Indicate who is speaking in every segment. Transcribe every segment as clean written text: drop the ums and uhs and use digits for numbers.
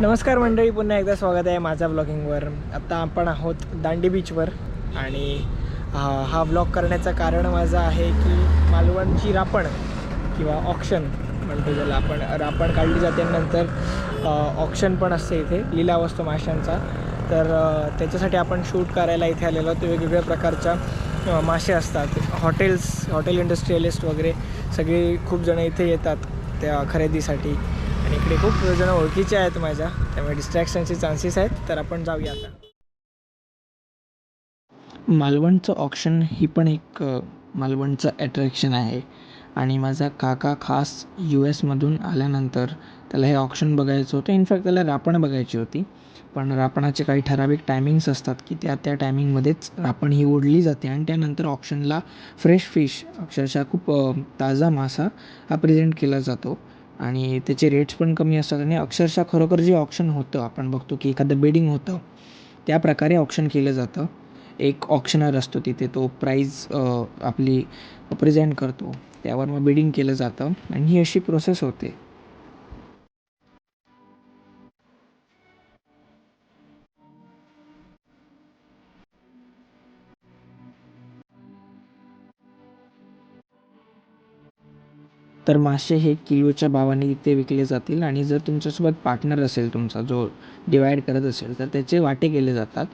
Speaker 1: नमस्कार मंडळी, पुन्हा एकदा स्वागत आहे माझ्या ब्लॉगिंगवर. आता आपण आहोत दांडी बीचवर आणि हा व्लॉग करण्याचं कारण माझं आहे की मालवणची रापण किंवा ऑक्शन म्हणतो ज्याला आपण, रापण काढली जाते. नंतर ऑक्शन पण असते इथे, लिलाव असतो माशांचा. तर त्याच्यासाठी आपण शूट करायला इथे आलेलो आहोत. वेगवेगळ्या प्रकारच्या मासे असतात. हॉटेल इंडस्ट्रियलिस्ट वगैरे सगळे खूप जण इथे येतात त्या खरेदीसाठी. आणि इकडे खूप जण ओळखीचे आहेत माझ्या, त्यामुळे डिस्ट्रॅक्शनचे चान्सेस आहेत. तर आपण जाऊया आता. मालवणचं ऑक्शन ही पण एक मालवणचं अट्रॅक्शन आहे. आणि माझा काका खास US मधून आल्यानंतर त्याला हे ऑक्शन बघायचं होतं. इनफॅक्ट त्याला रापण बघायची होती, पण रापणाचे काही ठराविक टायमिंग्स असतात की त्या टायमिंगमध्येच रापण ही ओढली जाते आणि त्यानंतर ऑक्शनला फ्रेश फिश, अक्षरशः खूप ताजा मासा हा प्रेझेंट केला जातो. आणि त्याचे रेट्स पण कमी असतात आणि अक्षरशः खरोखर जे ऑक्शन होतं, आपण बघतो की एखादं बेडिंग होतं, त्या प्रकारे ऑक्शन केलं जातं. एक ऑक्शनर असतो तिथे, तो प्राईज आपली प्रेझेंट करतो, त्यावर मग बिडिंग केलं जातं आणि ही अशी प्रोसेस होते. तर मासे हे किलोच्या भावाने इथे विकले जातील आणि जर तुमच्यासोबत पार्टनर असेल तुमचा, जो डिवाईड करत असेल, तर त्याचे वाटे केले जातात.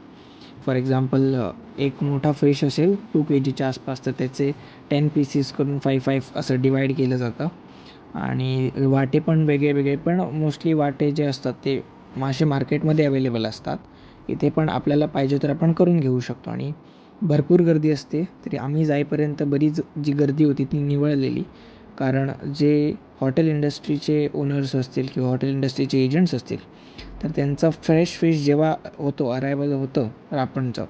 Speaker 1: फॉर एक्झाम्पल, एक मोठा फिश असेल 2 kgच्या आसपास, तर त्याचे 10 पीसेस करून 5-5 असं डिवाईड केलं जातं. आणि वाटे पण वेगळे वेगळे, पण मोस्टली वाटे जे असतात ते मासे मार्केटमध्ये अवेलेबल असतात. इथे पण आपल्याला पाहिजे तर आपण करून घेऊ शकतो. आणि भरपूर गर्दी असते. तरी आम्ही जाईपर्यंत बरीच जी गर्दी होती ती निवळलेली. कारण जे हॉटेल इंडस्ट्रीचे ओनर्स असतील किंवा हॉटेल इंडस्ट्रीचे एजंट्स असतील, तर त्यांचा फ्रेश फिश जेव्हा होतो, अरायवल होतं रापणचं,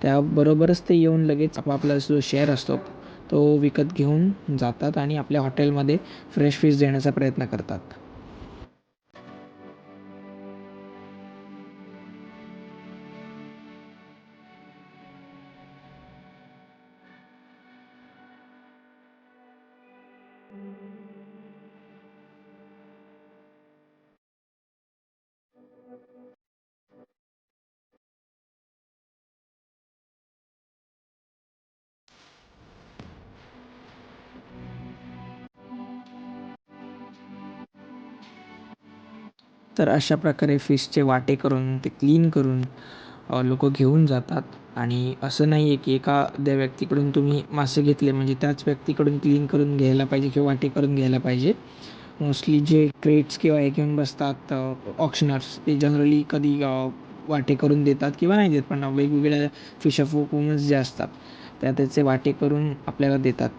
Speaker 1: त्याबरोबरच ते येऊन लगेच आपापला जो शेअर असतो तो विकत घेऊन जातात आणि आपल्या हॉटेलमध्ये फ्रेश फिश देण्याचा प्रयत्न करतात. तर अशा प्रकारे फिशचे वाटे करून ते क्लीन करून लोक घेऊन जातात. आणि असं नाही आहे की एखाद्या व्यक्तीकडून तुम्ही मासे घेतले म्हणजे त्याच व्यक्तीकडून क्लीन करून घ्यायला पाहिजे किंवा वाटे करून घ्यायला पाहिजे. मोस्टली जे क्रेट्स किंवा हे घेऊन बसतात ऑक्शनर्स, ते जनरली कधी वाटे करून देतात किंवा नाही देत, पण वेगवेगळ्या फिश ऑफ वुमन्स जे असतात त्या त्याचे वाटे करून आपल्याला देतात.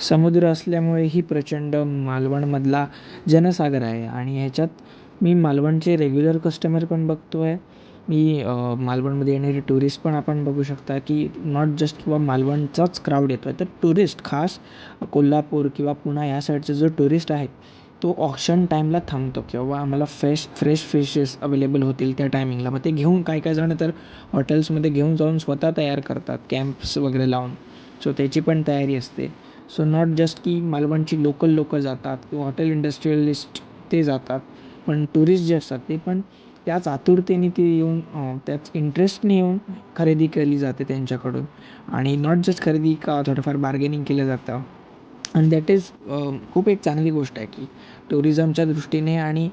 Speaker 1: समुद्र असल्यामुळे ही प्रचंड मालवणमधला जनसागर आहे. आणि ह्याच्यात मी मालवणचे रेग्युलर कस्टमर पण बघतो आहे. मी मालवणमध्ये येणारे टुरिस्ट पण आपण बघू शकता की नॉट जस्ट किंवा मालवणचाच क्राऊड येतो आहे, तर टुरिस्ट खास कोल्हापूर किंवा पुणा या साईडचा जो टुरिस्ट आहे तो ऑक्शन टाईमला थांबतो किंवा आम्हाला फ्रेश फिशेस अवेलेबल होतील त्या टायमिंगला. मग ते घेऊन काही काही जण तर हॉटेल्समध्ये घेऊन जाऊन स्वतः तयार करतात, कॅम्प्स वगैरे लावून. सो त्याची पण तयारी असते. सो नॉट जस्ट की मालवणची लोकं जातात किंवा हॉटेल इंडस्ट्रियलिस्ट ते जातात, पण टुरिस्ट जे असतात ते पण त्याच आतुरतेने ते येऊन त्याच इंटरेस्टने येऊन खरेदी केली जाते त्यांच्याकडून. आणि नॉट जस्ट खरेदी, का थोडंफार बार्गेनिंग केलं जातं. आणि दॅट इज खूप एक चांगली गोष्ट आहे की टुरिझमच्या दृष्टीने. आणि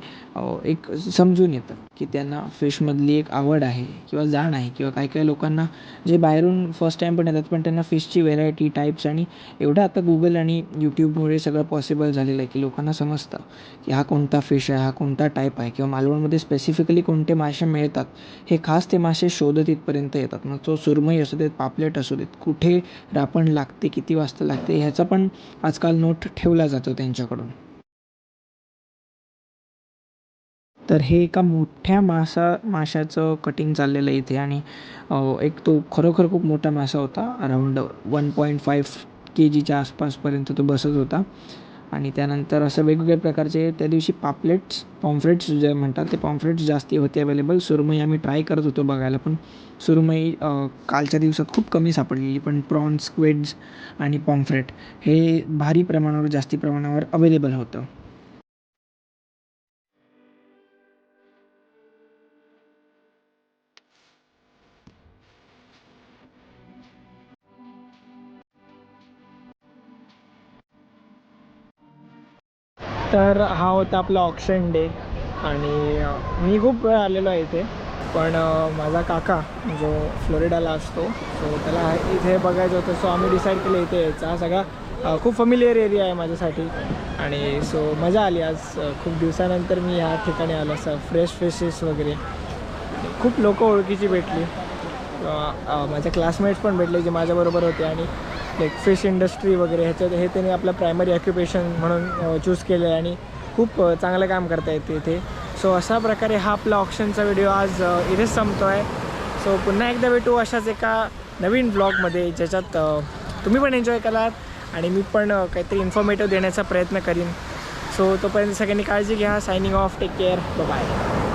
Speaker 1: एक समजून येतं की त्यांना फिशमधली एक आवड आहे किंवा जाण आहे. किंवा काही काही लोकांना जे बाहेरून फर्स्ट टाईम पण येतात, पण त्यांना फिशची व्हेरायटी, टाईप्स आणि एवढं आता गुगल आणि यूट्यूबमुळे सगळं पॉसिबल झालेलं आहे की लोकांना समजतं की हा कोणता फिश आहे, हा कोणता टाईप आहे, किंवा मालवणमध्ये स्पेसिफिकली कोणते मासे मिळतात. हे खास ते मासे शोधत इथपर्यंत येतात. मग तो सुरमई असू देत, पापलेट असू देत, कुठे रापण लागते, किती वाजता लागते, ह्याचा पण आजकाल नोट ठेवला जातो त्यांच्याकडून. तर हे एका मोठ्या माशाचं कटिंग चाललेलं आहे इथे. आणि एक तो खरोखर खूप मोठा मासा होता. अराउंड 1.5 kgच्या आसपासपर्यंत तो बसत होता. आणि त्यानंतर असं वेगवेगळ्या प्रकारचे त्या दिवशी पॉम्फ्रेट्स जे म्हणतात ते पॉम्फ्रेट्स जास्ती होते अवेलेबल. सुरमई आम्ही ट्राय करत होतो बघायला, पण सुरमई कालच्या दिवसात खूप कमी सापडलेली. पण प्रॉन्स, स्क्विड्स आणि पॉम्फ्रेट हे भारी प्रमाणावर, जास्ती प्रमाणावर अवेलेबल होतं. तर हा होता आपला ऑक्शन डे आणि मी खूप वेळ आलेलो आहे इथे. पण माझा काका जो फ्लोरिडाला असतो, सो त्याला इथे बघायचं होतं. सो आम्ही डिसाईड केलं इथे यायचं. हा सगळा खूप फॅमिलियर एरिया आहे माझ्यासाठी आणि सो मजा आली आज. खूप दिवसानंतर मी ह्या ठिकाणी आलो. असं फ्रेश फिशेस वगैरे, खूप लोकं ओळखीची भेटली. माझे क्लासमेट्स पण भेटले जे माझ्याबरोबर होते आणि लाईक फिश इंडस्ट्री वगैरे ह्याच्यात हे त्यांनी आपलं प्रायमरी ऑक्युपेशन म्हणून चूज केलं आहे आणि खूप चांगलं काम करता येते इथे. सो अशा प्रकारे हा आपला ऑक्शनचा व्हिडिओ आज इथेच संपतो आहे. सो पुन्हा एकदा भेटू अशाच एका नवीन ब्लॉगमध्ये, ज्याच्यात तुम्ही पण एन्जॉय कराल आणि मी पण काहीतरी इन्फॉर्मेटिव्ह देण्याचा प्रयत्न करीन. सो तोपर्यंत सगळ्यांनी काळजी घ्या. Signing off. Take care. Bye.